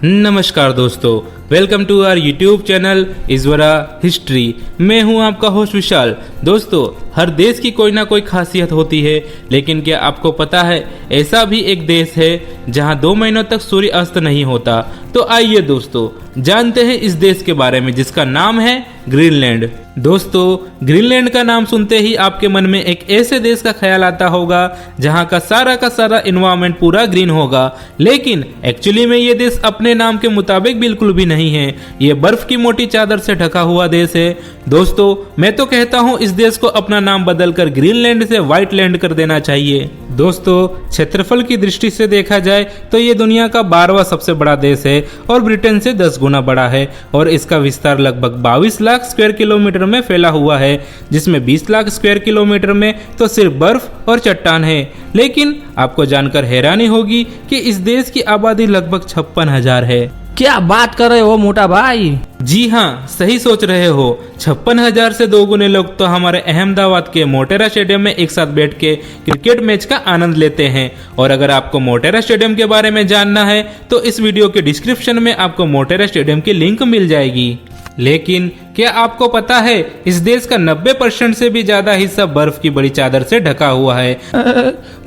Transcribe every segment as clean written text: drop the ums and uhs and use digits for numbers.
नमस्कार दोस्तों, welcome to our YouTube channel इजवरा हिस्ट्री। मैं हूं आपका होस्ट विशाल। दोस्तों, हर देश की कोई ना कोई खासियत होती है, लेकिन क्या आपको पता है ऐसा भी एक देश है जहां 2 महीनों तक सूर्य अस्त नहीं होता। तो आइए दोस्तों जानते हैं इस देश के बारे में जिसका नाम है ग्रीनलैंड। दोस्तों, ग्रीनलैंड का नाम सुनते ही आपके मन में एक ऐसे देश का ख्याल आता होगा जहां का सारा एनवायरनमेंट पूरा ग्रीन होगा, लेकिन एक्चुअली में ये देश अपने नाम के मुताबिक बिल्कुल भी नहीं है। ये बर्फ की मोटी चादर से ढका हुआ देश है। दोस्तों, मैं तो कहता हूं इस देश को अपना नाम बदलकर ग्रीनलैंड से व्हाइट लैंड कर देना चाहिए। दोस्तों, क्षेत्रफल की दृष्टि से देखा जाए तो ये दुनिया का 12वां सबसे बड़ा देश है और ब्रिटेन से 10 गुना बड़ा है और इसका विस्तार लगभग 22 लाख स्क्वायर किलोमीटर में फैला हुआ है, जिसमें 20 लाख स्क्वायर किलोमीटर में तो सिर्फ बर्फ और चट्टान है। लेकिन आपको जानकर हैरानी होगी कि इस देश की आबादी लगभग 56,000 है। क्या बात कर रहे हो मोटा भाई? जी हाँ, सही सोच रहे हो। 56,000 से 2 गुने लोग तो हमारे अहमदाबाद के मोटेरा स्टेडियम में एक साथ बैठ के क्रिकेट मैच का आनंद लेते हैं। और अगर आपको मोटेरा स्टेडियम के बारे में जानना है तो इस वीडियो के डिस्क्रिप्शन में आपको मोटेरा स्टेडियम की लिंक मिल जाएगी। लेकिन क्या आपको पता है इस देश का 90% से भी ज्यादा हिस्सा बर्फ की बड़ी चादर से ढका हुआ है।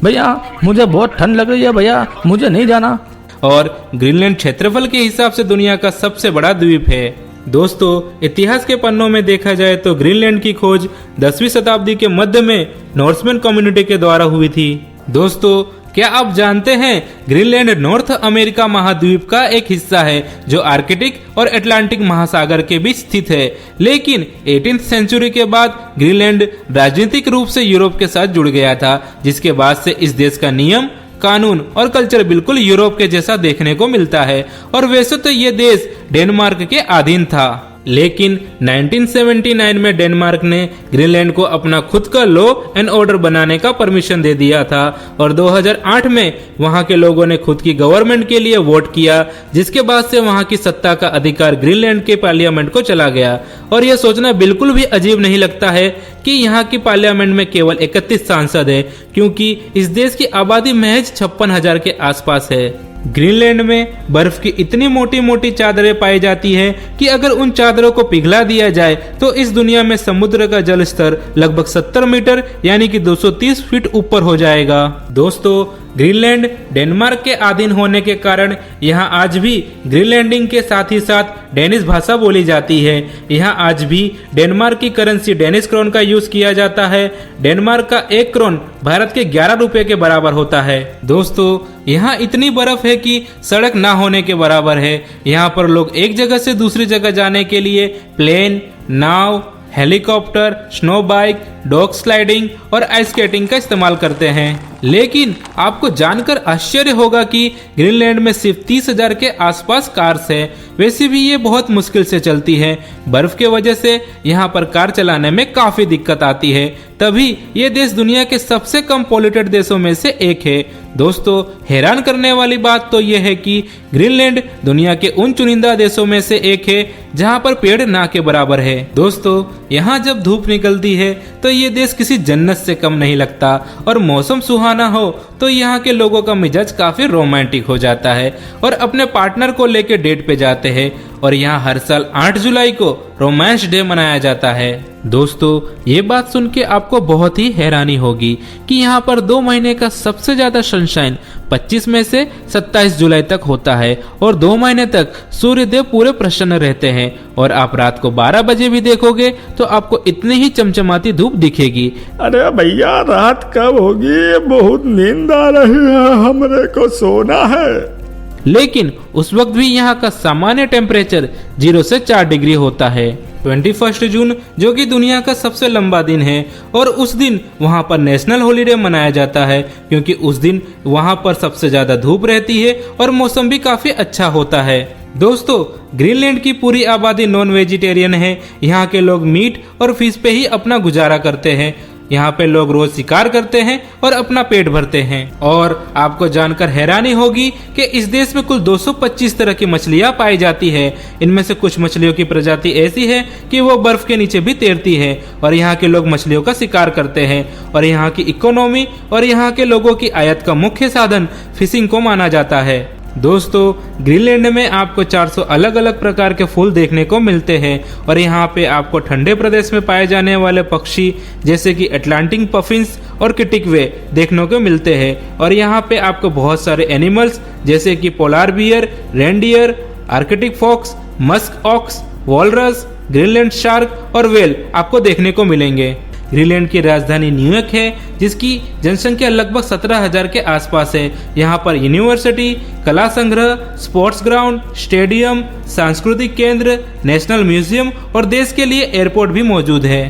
भैया मुझे बहुत ठंड लग रही है भैया, मुझे नहीं जाना। और ग्रीनलैंड क्षेत्रफल के हिसाब से दुनिया का सबसे बड़ा द्वीप है। दोस्तों, इतिहास के पन्नों में देखा जाए तो ग्रीनलैंड की खोज 10वीं शताब्दी के मध्य में नॉर्समैन कम्युनिटी के द्वारा हुई थी। दोस्तों, क्या आप जानते हैं ग्रीनलैंड नॉर्थ अमेरिका महाद्वीप का एक हिस्सा है जो आर्कटिक और अटलांटिक महासागर के बीच स्थित है। लेकिन 18वीं सेंचुरी के बाद ग्रीनलैंड राजनीतिक रूप से यूरोप के साथ जुड़ गया था, जिसके बाद से इस देश का नियम, कानून और कल्चर बिल्कुल यूरोप के जैसा देखने को मिलता है। और वैसे तो ये देश डेनमार्क के अधीन था, लेकिन 1979 में डेनमार्क ने ग्रीनलैंड को अपना खुद का लॉ एंड ऑर्डर बनाने का परमिशन दे दिया था। और 2008 में वहां के लोगों ने खुद की गवर्नमेंट के लिए वोट किया, जिसके बाद से वहां की सत्ता का अधिकार ग्रीनलैंड के पार्लियामेंट को चला गया। और यह सोचना बिल्कुल भी अजीब नहीं लगता है कि यहाँ की पार्लियामेंट में केवल 31 सांसद है, क्योंकि इस देश की आबादी महज 56,000 के आसपास है। ग्रीनलैंड में बर्फ की इतनी मोटी मोटी चादरें पाई जाती है कि अगर उन चादरों को पिघला दिया जाए तो इस दुनिया में समुद्र का जल स्तर लगभग 70 मीटर यानी कि 230 फीट ऊपर हो जाएगा। दोस्तों, ग्रीनलैंड डेनमार्क के अधीन होने के कारण यहाँ आज भी ग्रीनलैंडिंग के साथ ही साथ डेनिश भाषा बोली जाती है। यहाँ आज भी डेनमार्क की करेंसी डेनिश क्रोन का यूज किया जाता है। डेनमार्क का 1 क्रोन भारत के 11 रुपए के बराबर होता है। दोस्तों, यहाँ इतनी बर्फ है कि सड़क ना होने के बराबर है। यहाँ पर लोग एक जगह से दूसरी जगह जाने के लिए प्लेन, नाव, helicopter, snow bike, dog sliding और आइस स्केटिंग का इस्तेमाल करते हैं। लेकिन आपको जानकर आश्चर्य होगा कि ग्रीनलैंड में सिर्फ 30,000 के आसपास कार्स है। वैसे भी ये बहुत मुश्किल से चलती है। बर्फ के वजह से यहाँ पर कार चलाने में काफी दिक्कत आती है, तभी ये देश दुनिया के सबसे कम पॉल्यूटेड देशों में से एक है। दोस्तों, हैरान करने वाली बात तो यह है कि ग्रीनलैंड दुनिया के उन चुनिंदा देशों में से एक है जहाँ पर पेड़ ना के बराबर है। दोस्तों, यहाँ जब धूप निकलती है तो ये देश किसी जन्नत से कम नहीं लगता और मौसम सुहाना हो तो यहाँ के लोगों का मिजाज काफी रोमांटिक हो जाता है और अपने पार्टनर को लेकर डेट पे जाते हैं। और यहाँ हर साल 8 जुलाई को रोमांस डे मनाया जाता है। दोस्तों, ये बात सुन के आपको बहुत ही हैरानी होगी कि यहाँ पर 2 महीने का सबसे ज्यादा सनशाइन 25 में से 27 जुलाई तक होता है और 2 महीने तक सूर्यदेव पूरे प्रसन्न रहते हैं। और आप रात को 12 बजे भी देखोगे तो आपको इतनी ही चमचमाती धूप दिखेगी। अरे भैया, रात कब होगी? बहुत नींद आ रही है, हमरे को सोना है। लेकिन उस वक्त भी यहाँ का सामान्य टेम्परेचर 0 से 4 डिग्री होता है। 21 जून जो कि दुनिया का सबसे लंबा दिन है और उस दिन वहाँ पर नेशनल हॉलीडे मनाया जाता है, क्योंकि उस दिन वहाँ पर सबसे ज्यादा धूप रहती है और मौसम भी काफी अच्छा होता है। दोस्तों, ग्रीनलैंड की पूरी आबादी नॉन वेजिटेरियन है। यहाँ के लोग मीट और फिश पे ही अपना गुजारा करते हैं। यहाँ पे लोग रोज शिकार करते हैं और अपना पेट भरते हैं। और आपको जानकर हैरानी होगी कि इस देश में कुल 225 तरह की मछलियाँ पाई जाती है। इनमें से कुछ मछलियों की प्रजाति ऐसी है कि वो बर्फ के नीचे भी तैरती है और यहाँ के लोग मछलियों का शिकार करते हैं। और यहाँ की इकोनॉमी और यहाँ के लोगों की आयत का मुख्य साधन फिशिंग को माना जाता है। दोस्तों ग्रीनलैंड में आपको 400 अलग अलग प्रकार के फूल देखने को मिलते हैं और यहाँ पे आपको ठंडे प्रदेश में पाए जाने वाले पक्षी जैसे कि अटलांटिक पफिन्स और किटिकवे देखने को मिलते हैं और यहाँ पे आपको बहुत सारे एनिमल्स जैसे कि polar bear, reindeer, arctic fox, musk ox, walrus, Greenland shark और वेल आपको देखने को मिलेंगे। ग्रीनलैंड की राजधानी न्यूयॉर्क है जिसकी जनसंख्या लगभग 17,000 के आसपास है। यहाँ पर यूनिवर्सिटी, कला संग्रह, स्पोर्ट्स ग्राउंड, स्टेडियम, सांस्कृतिक केंद्र, नेशनल म्यूजियम और देश के लिए एयरपोर्ट भी मौजूद है।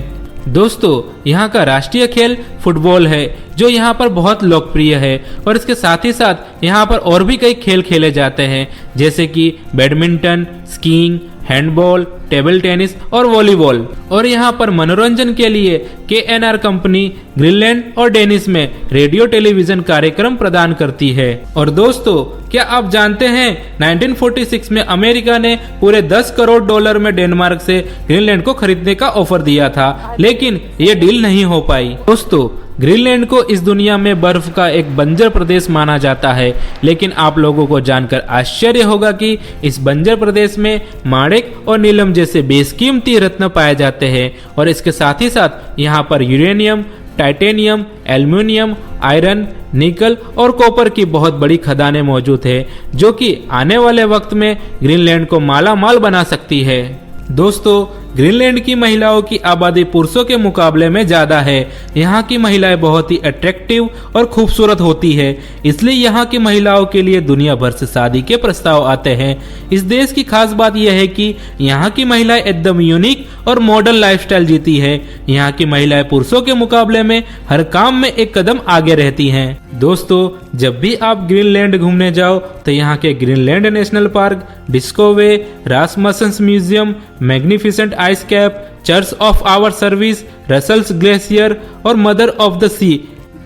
दोस्तों यहाँ का राष्ट्रीय खेल फुटबॉल है जो यहाँ पर बहुत लोकप्रिय है और इसके साथ ही साथ यहाँ पर और भी कई खेल खेले जाते हैं जैसे कि badminton, skiing, handball, table tennis और वॉलीबॉल। और यहाँ पर मनोरंजन के लिए KNR कंपनी ग्रीनलैंड और डेनिस में रेडियो टेलीविजन कार्यक्रम प्रदान करती है। और दोस्तों क्या आप जानते हैं 1946 में अमेरिका ने पूरे $10 करोड़ में डेनमार्क से ग्रीनलैंड को खरीदने का ऑफर दिया था, लेकिन ये डील नहीं हो पाई। दोस्तों ग्रीनलैंड को इस दुनिया में बर्फ का एक बंजर प्रदेश माना जाता है, लेकिन आप लोगों को जानकर आश्चर्य होगा कि इस बंजर प्रदेश में माणिक और नीलम जैसे बेशकीमती रत्न पाए जाते हैं और इसके साथ ही साथ यहाँ पर यूरेनियम, टाइटेनियम, एल्युमिनियम, आयरन, निकल और कॉपर की बहुत बड़ी खदानें मौजूद है जो कि आने वाले वक्त में ग्रीनलैंड को माला माल बना सकती है। दोस्तों ग्रीनलैंड की महिलाओं की आबादी पुरुषों के मुकाबले में ज्यादा है। यहाँ की महिलाएं बहुत ही अट्रैक्टिव और खूबसूरत होती है, इसलिए यहाँ की महिलाओं के लिए दुनिया भर से शादी के प्रस्ताव आते हैं। इस देश की खास बात यह है कि यहाँ की महिलाएं एकदम यूनिक और मॉडर्न लाइफस्टाइल जीती है। यहाँ की महिलाएं पुरुषों के मुकाबले में हर काम में एक कदम आगे रहती हैं। दोस्तों जब भी आप ग्रीनलैंड घूमने जाओ तो यहाँ के ग्रीनलैंड नेशनल पार्क, डिस्कोवे, Rasmussen's museum, magnificent ice cap, church of our service, Russell's glacier और मदर ऑफ द सी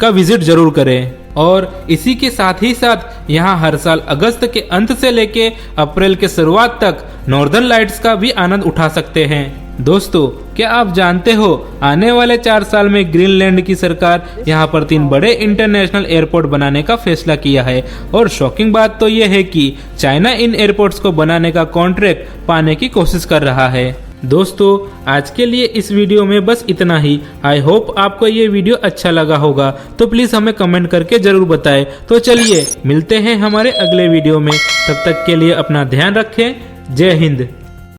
का विजिट जरूर करें। और इसी के साथ ही साथ यहाँ हर साल अगस्त के अंत से लेके अप्रैल के शुरुआत तक नॉर्दर्न लाइट्स का भी आनंद उठा सकते हैं। दोस्तों क्या आप जानते हो आने वाले 4 साल में ग्रीनलैंड की सरकार यहाँ पर 3 बड़े इंटरनेशनल एयरपोर्ट बनाने का फैसला किया है और शॉकिंग बात तो यह है कि चाइना इन एयरपोर्ट्स को बनाने का कॉन्ट्रैक्ट पाने की कोशिश कर रहा है। दोस्तों आज के लिए इस वीडियो में बस इतना ही। आई होप आपको ये वीडियो अच्छा लगा होगा, तो प्लीज हमें कमेंट करके जरूर बताएं। तो चलिए मिलते हैं हमारे अगले वीडियो में, तब तक के लिए अपना ध्यान रखें। जय हिंद।